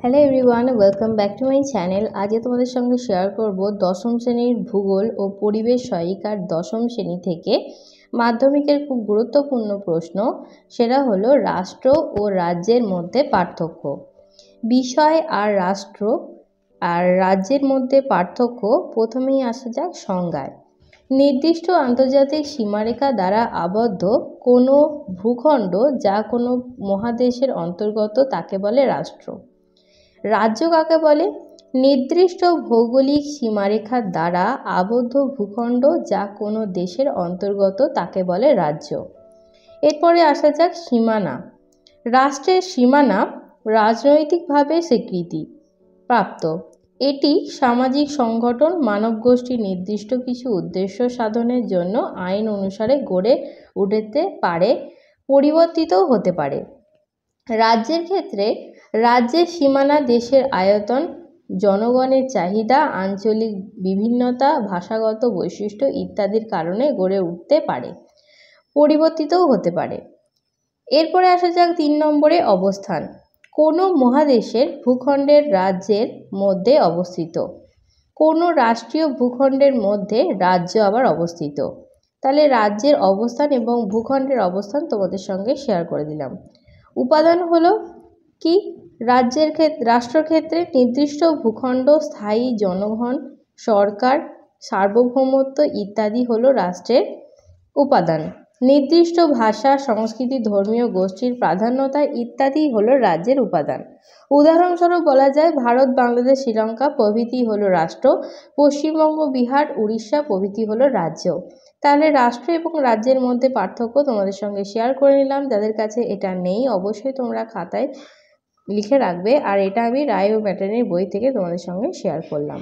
Hello everyone, welcome back to my channel. আজকে তোমাদের সঙ্গে শেয়ার করব দশম শ্রেণীর ভূগোল ও পরিবেশ সহায়িকার দশম শ্রেণী থেকে মাধ্যমিকের খুব গুরুত্বপূর্ণ প্রশ্ন। সেটা হলো রাষ্ট্র ও রাজ্যের মধ্যে পার্থক্য। বিষয় আর রাষ্ট্র আর রাজ্যের মধ্যে পার্থক্য। প্রথমেই আসা যাক সংজ্ঞায়। নির্দিষ্ট আন্তর্জাতিক সীমারেখা দ্বারা আবদ্ধ কোনো ভূখণ্ড যা কোনো মহাদেশের অন্তর্গত তাকে বলে রাষ্ট্র। রাজ্য কাকে বলে? নির্দিষ্ট ভৌগোলিক সীমারেখার দ্বারা আবদ্ধ ভূখণ্ড যা কোনো দেশের অন্তর্গত তাকে বলে রাজ্য। এরপরে আসা যাক সীমানা। রাষ্ট্রের সীমানা রাজনৈতিকভাবে স্বীকৃতি প্রাপ্ত। এটি সামাজিক সংগঠন মানবগোষ্ঠী নির্দিষ্ট কিছু উদ্দেশ্য সাধনের জন্য আইন অনুসারে গড়ে উঠতে পারে, পরিবর্তিতও হতে পারে। রাজ্যের ক্ষেত্রে রাজ্যের সীমানা দেশের আয়তন, জনগণের চাহিদা, আঞ্চলিক বিভিন্নতা, ভাষাগত বৈশিষ্ট্য ইত্যাদির কারণে গড়ে উঠতে পারে, পরিবর্তিতও হতে পারে। এরপরে আসা যাক 3 নম্বরে অবস্থান। কোনো মহাদেশের ভূখণ্ডের রাজ্যের মধ্যে অবস্থিত। কোনো রাষ্ট্রীয় ভূখণ্ডের মধ্যে রাজ্য আবার অবস্থিত। তাহলে রাজ্যের অবস্থান এবং ভূখণ্ডের অবস্থান তোমাদের সঙ্গে শেয়ার করে দিলাম। উপাদান হলো কি? রাষ্ট্রক্ষেত্রে নির্দিষ্ট ভূখণ্ড, স্থায়ী জনগণ, সরকার, সার্বভৌমত্ব ইত্যাদি হলো রাষ্ট্রের উপাদান। নির্দিষ্ট ভাষা, সংস্কৃতি, ধর্মীয় গোষ্ঠীর প্রাধান্যতা ইত্যাদি হলো রাজ্যের উপাদান। উদাহরণস্বরূপ বলা যায় ভারত, বাংলাদেশ, শ্রীলঙ্কা প্রভৃতি হলো রাষ্ট্র, পশ্চিমবঙ্গ, বিহার, উড়িষ্যা প্রভৃতি হলো রাজ্য। তাহলে রাষ্ট্র এবং রাজ্যের মধ্যে পার্থক্য তোমাদের সঙ্গে শেয়ার করে নিলাম। যাদের কাছে এটা নেই অবশ্যই তোমরা খাতায় লিখে রাখবে। আর এটা আমি রায় ও ম্যাটার্নির বই থেকে তোমাদের সঙ্গে শেয়ার করলাম।